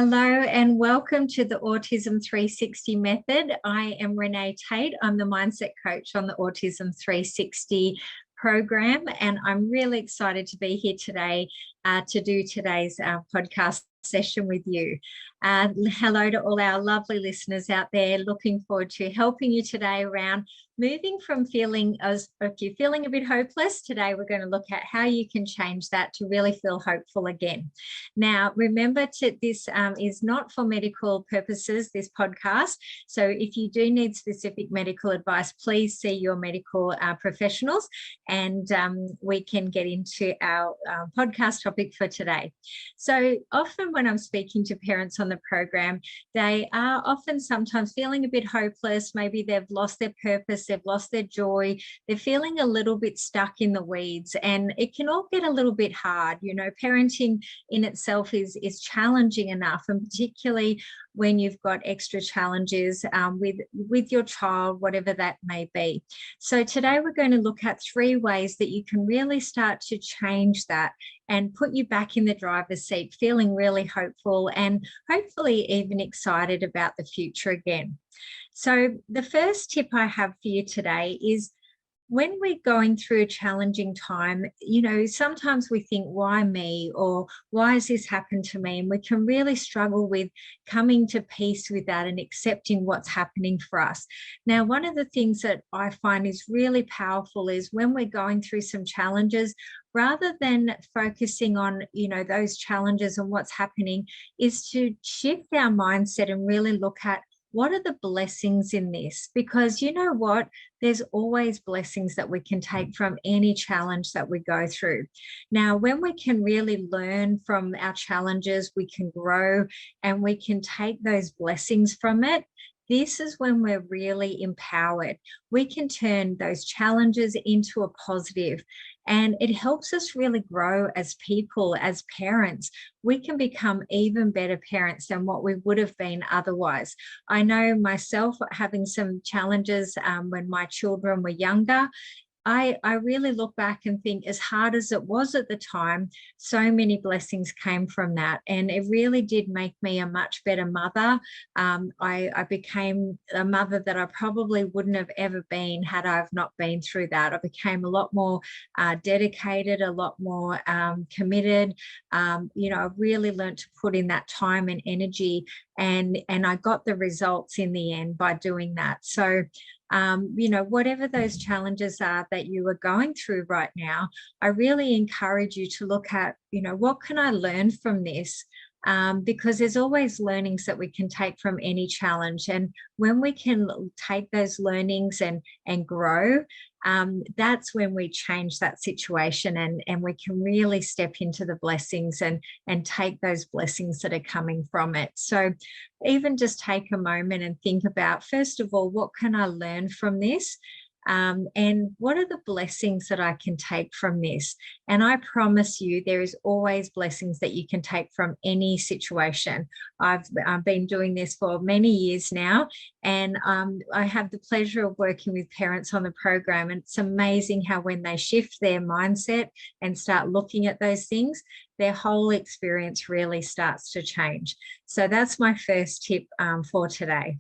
Hello and welcome to the Autism 360 method. I am Renae Tate. I'm the mindset coach on the Autism 360 program, and I'm really excited to be here today to do today's podcast session with you. Hello to all our lovely listeners out there. Looking forward to helping you today around moving from feeling as if you're feeling a bit hopeless. Today we're going to look at how you can change that to really feel hopeful again. Now, remember, this is not for medical purposes, this podcast. So if you do need specific medical advice, please see your medical professionals, and we can get into our podcast topic for today. So often when I'm speaking to parents on the program, they are often sometimes feeling a bit hopeless. Maybe they've lost their purpose, they've lost their joy, they're feeling a little bit stuck in the weeds, and it can all get a little bit hard. You know, parenting in itself is challenging enough, and particularly when you've got extra challenges with your child, whatever that may be. So today we're going to look at 3 ways that you can really start to change that and put you back in the driver's seat, feeling really hopeful and hopefully even excited about the future again. So the first tip I have for you today is, when we're going through a challenging time, you know, sometimes we think, why me? Or why has this happened to me? And we can really struggle with coming to peace with that and accepting what's happening for us. Now, one of the things that I find is really powerful is when we're going through some challenges, rather than focusing on, you know, those challenges and what's happening, is to shift our mindset and really look at, what are the blessings in this? Because you know what? There's always blessings that we can take from any challenge that we go through. Now, when we can really learn from our challenges, we can grow and we can take those blessings from it. This is when we're really empowered. We can turn those challenges into a positive, and it helps us really grow as people, as parents. We can become even better parents than what we would have been otherwise. I know myself having some challenges when my children were younger. I really look back and think, as hard as it was at the time, so many blessings came from that. And it really did make me a much better mother. I became a mother that I probably wouldn't have ever been had I have not been through that. I became a lot more dedicated, a lot more committed. You know, I really learned to put in that time and energy, and I got the results in the end by doing that. So you know, whatever those challenges are that you are going through right now, I really encourage you to look at, you know, what can I learn from this? Because there's always learnings that we can take from any challenge. And when we can take those learnings and grow, that's when we change that situation, and we can really step into the blessings and take those blessings that are coming from it. So even just take a moment and think about, first of all, what can I learn from this? And what are the blessings that I can take from this? And I promise you, there is always blessings that you can take from any situation. I've been doing this for many years now, and I have the pleasure of working with parents on the program. And it's amazing how when they shift their mindset and start looking at those things, their whole experience really starts to change. So that's my first tip for today.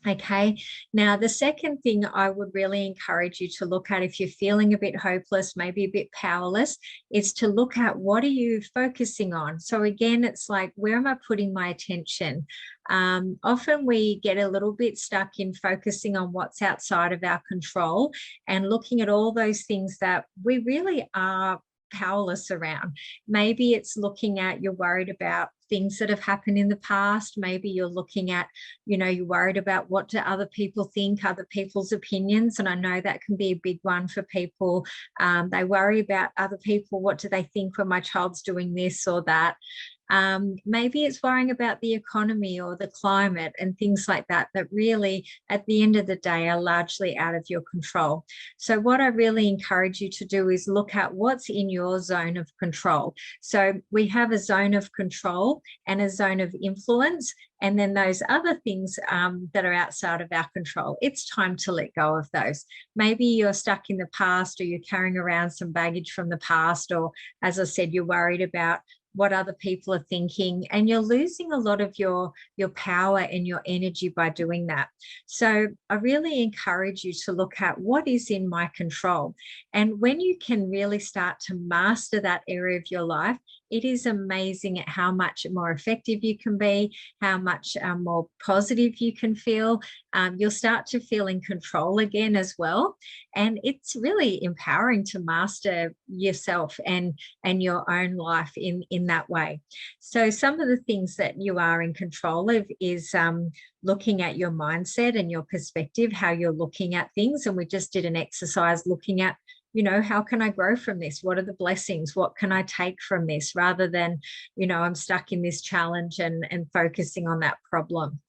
Okay, now the second thing I would really encourage you to look at if you're feeling a bit hopeless, maybe a bit powerless, is to look at, what are you focusing on? So again, it's like, where am I putting my attention? Often we get a little bit stuck in focusing on what's outside of our control and looking at all those things that we really are powerless around. Maybe it's looking at, you're worried about things that have happened in the past. Maybe you're looking at, you know, you're worried about, what do other people think, other people's opinions. And I know that can be a big one for people. They worry about other people. What do they think when my child's doing this or that? Maybe it's worrying about the economy or the climate and things like that, that really, at the end of the day, are largely out of your control. So what I really encourage you to do is look at what's in your zone of control. So we have a zone of control and a zone of influence, and then those other things that are outside of our control. It's time to let go of those. Maybe you're stuck in the past, or you're carrying around some baggage from the past, or, as I said, you're worried about what other people are thinking, and you're losing a lot of your power and your energy by doing that. So I really encourage you to look at what is in my control. And when you can really start to master that area of your life, it is amazing at how much more effective you can be, how much more positive you can feel. You'll start to feel in control again as well. And it's really empowering to master yourself and your own life in that way. So some of the things that you are in control of is looking at your mindset and your perspective, how you're looking at things. And we just did an exercise looking at, how can I grow from this? What are the blessings? What can I take from this, rather than, I'm stuck in this challenge and focusing on that problem.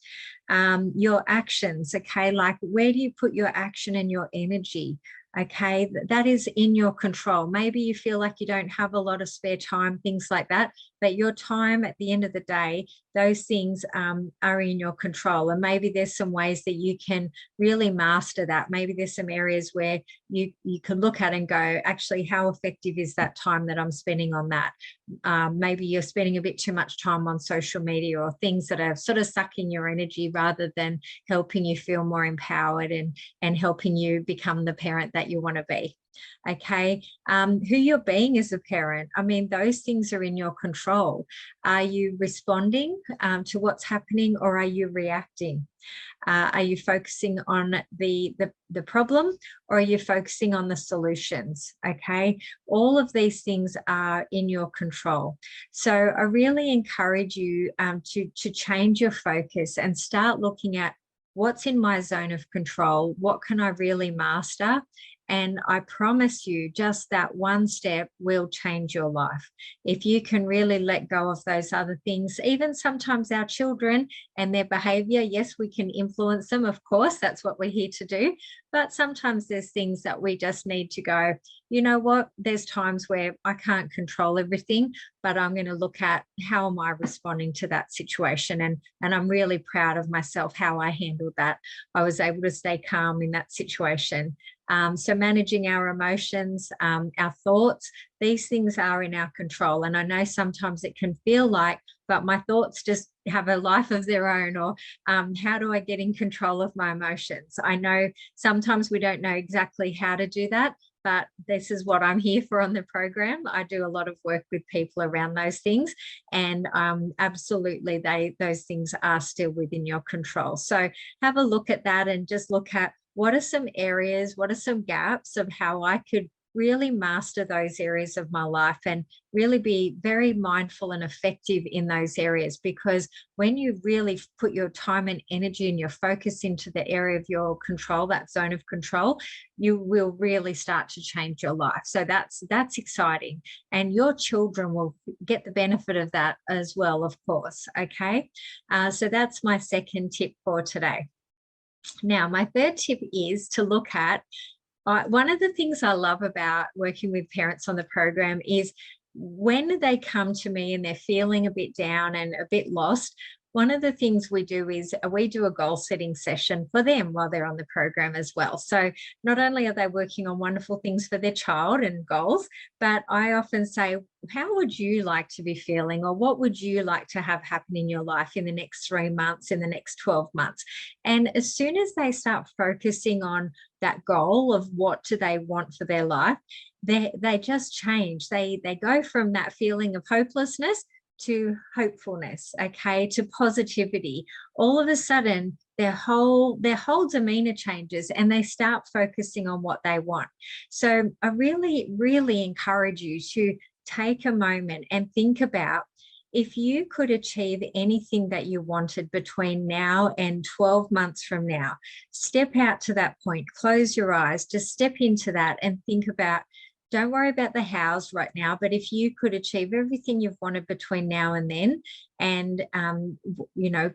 Your actions, okay, like where do you put your action and your energy? Okay, that is in your control. Maybe you feel like you don't have a lot of spare time, things like that, but your time at the end of the day, those things are in your control. And maybe there's some ways that you can really master that. Maybe there's some areas where you can look at and go, actually, how effective is that time that I'm spending on that? Maybe you're spending a bit too much time on social media or things that are sort of sucking your energy rather than helping you feel more empowered and helping you become the parent that you want to be. Okay, who you're being as a parent, I mean, those things are in your control. Are you responding to what's happening, or are you reacting? Are you focusing on the problem, or are you focusing on the solutions? Okay, all of these things are in your control. So I really encourage you to change your focus and start looking at what's in my zone of control, what can I really master. And I promise you, just that one step will change your life. If you can really let go of those other things, even sometimes our children and their behavior, yes, we can influence them, of course, that's what we're here to do. But sometimes there's things that we just need to go, you know what, there's times where I can't control everything, but I'm going to look at how am I responding to that situation. And I'm really proud of myself, how I handled that. I was able to stay calm in that situation. So managing our emotions, our thoughts, these things are in our control. And I know sometimes it can feel like, but my thoughts just have a life of their own, or how do I get in control of my emotions? I know sometimes we don't know exactly how to do that, but this is what I'm here for on the program. I do a lot of work with people around those things, and absolutely those things are still within your control. So have a look at that and just look at what are some areas, what are some gaps of how I could really master those areas of my life and really be very mindful and effective in those areas. Because when you really put your time and energy and your focus into the area of your control, that zone of control, you will really start to change your life. So that's exciting. And your children will get the benefit of that as well, of course. Okay. So that's my second tip for today. Now, my third tip is to look at one of the things I love about working with parents on the program is when they come to me and they're feeling a bit down and a bit lost. One of the things we do is we do a goal setting session for them while they're on the program as well. So not only are they working on wonderful things for their child and goals, but I often say, how would you like to be feeling, or what would you like to have happen in your life in the next 3 months, in the next 12 months? And as soon as they start focusing on that goal of what do they want for their life, they just change. They go from that feeling of hopelessness to hopefulness, okay, to positivity. All of a sudden, their whole demeanor changes and they start focusing on what they want. So I really, really encourage you to take a moment and think about, if you could achieve anything that you wanted between now and 12 months from now, step out to that point, close your eyes, just step into that and think about, don't worry about the hows right now, but if you could achieve everything you've wanted between now and then, and,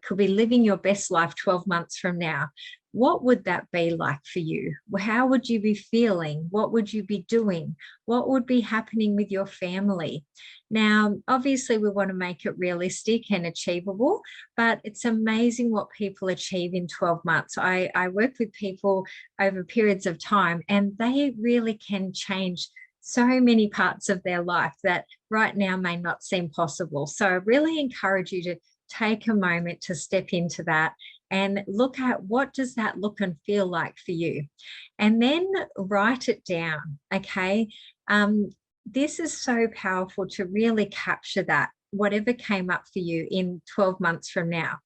could be living your best life 12 months from now, what would that be like for you? How would you be feeling? What would you be doing? What would be happening with your family? Now, obviously, we want to make it realistic and achievable, but it's amazing what people achieve in 12 months. I work with people over periods of time, and they really can change so many parts of their life that right now may not seem possible. So I really encourage you to take a moment to step into that and look at what does that look and feel like for you. And then write it down, okay? This is so powerful to really capture that, whatever came up for you in 12 months from now.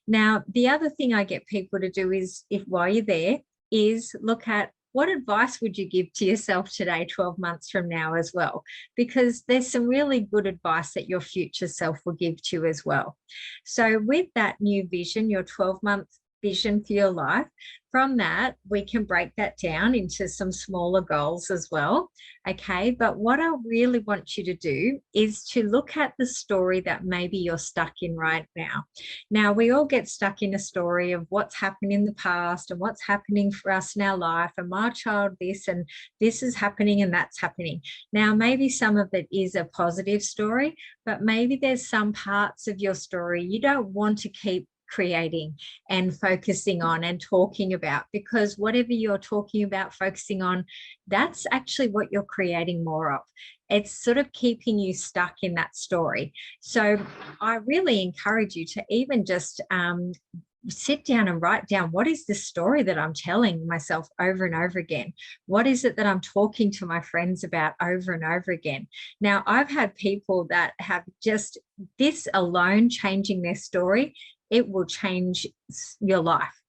Now, the other thing I get people to do is, if while you're there, is look at what advice would you give to yourself today, 12 months from now as well? Because there's some really good advice that your future self will give to you as well. So with that new vision, your 12-month vision for your life, from that, we can break that down into some smaller goals as well. Okay. But what I really want you to do is to look at the story that maybe you're stuck in right now. Now, we all get stuck in a story of what's happened in the past and what's happening for us in our life, and my child this, and this is happening and that's happening. Now, maybe some of it is a positive story, but maybe there's some parts of your story you don't want to keep creating and focusing on and talking about, because whatever you're talking about, focusing on, that's actually what you're creating more of. It's sort of keeping you stuck in that story. So I really encourage you to even just sit down and write down, what is the story that I'm telling myself over and over again? What is it that I'm talking to my friends about over and over again? Now, I've had people that have just this alone changing their story, it will change your life.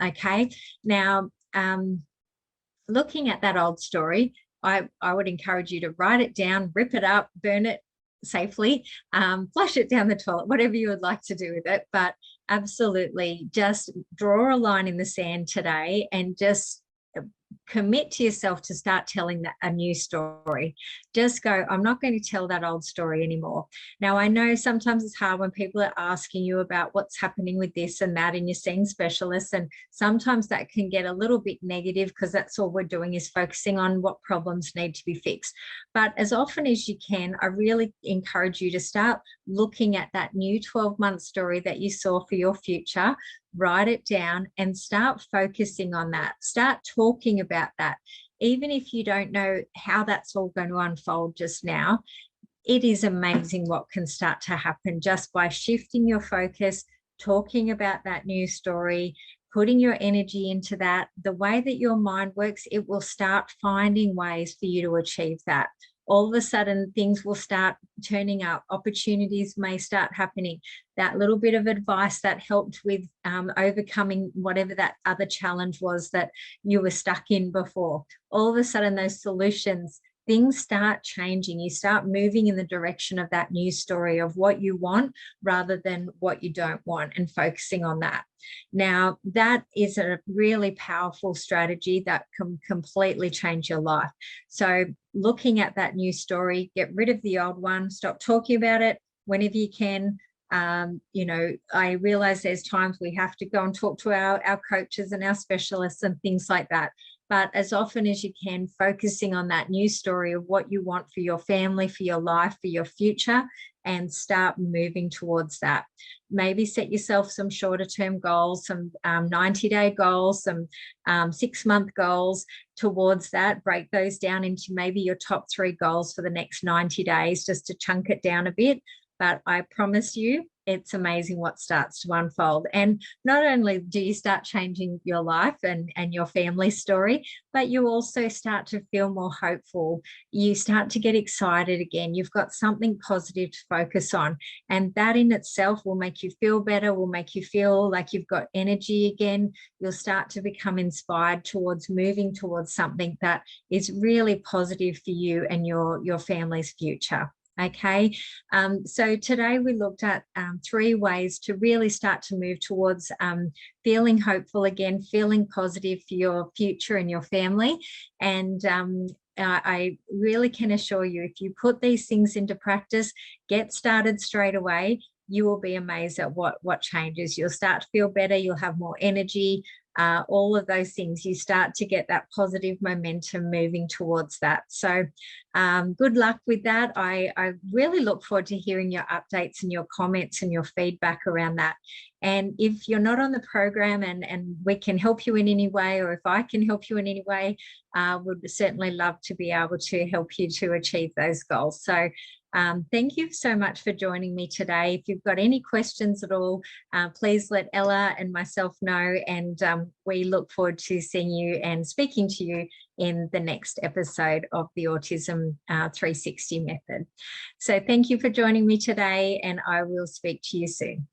Okay. Now, looking at that old story, I would encourage you to write it down, rip it up, burn it safely, flush it down the toilet, whatever you would like to do with it. But absolutely just draw a line in the sand today and just commit to yourself to start telling a new story. Just go, I'm not going to tell that old story anymore. Now, I know sometimes it's hard when people are asking you about what's happening with this and that, and you're seeing specialists, and sometimes that can get a little bit negative because that's all we're doing is focusing on what problems need to be fixed. But as often as you can, I really encourage you to start looking at that new 12-month story that you saw for your future. Write it down and start focusing on that. Start talking about that. Even if you don't know how that's all going to unfold just now, it is amazing what can start to happen just by shifting your focus, talking about that new story, putting your energy into that. The way that your mind works, it will start finding ways for you to achieve that. All of a sudden, things will start turning up. Opportunities may start happening. That little bit of advice that helped with overcoming whatever that other challenge was that you were stuck in before. All of a sudden, those solutions, things start changing. You start moving in the direction of that new story of what you want rather than what you don't want, and focusing on that. Now, that is a really powerful strategy that can completely change your life. So looking at that new story, get rid of the old one, stop talking about it whenever you can. I realize there's times we have to go and talk to our coaches and our specialists and things like that. But as often as you can, focusing on that new story of what you want for your family, for your life, for your future, and start moving towards that. Maybe set yourself some shorter term goals, some 90-day goals, some 6-month goals towards that. Break those down into maybe your top 3 goals for the next 90 days, just to chunk it down a bit. But I promise you, it's amazing what starts to unfold. And not only do you start changing your life and your family story, but you also start to feel more hopeful. You start to get excited again. You've got something positive to focus on. And that in itself will make you feel better, will make you feel like you've got energy again. You'll start to become inspired towards moving towards something that is really positive for you and your family's future. Okay, so today we looked at 3 ways to really start to move towards feeling hopeful again, feeling positive for your future and your family. And I really can assure you, if you put these things into practice, get started straight away, you will be amazed at what changes. You'll start to feel better, you'll have more energy, all of those things, you start to get that positive momentum moving towards that. So good luck with that. I really look forward to hearing your updates and your comments and your feedback around that. And if you're not on the program and we can help you in any way, or if I can help you in any way, would certainly love to be able to help you to achieve those goals. So thank you so much for joining me today. If you've got any questions at all, please let Ella and myself know, and we look forward to seeing you and speaking to you in the next episode of the Autism 360 method. So thank you for joining me today, and I will speak to you soon.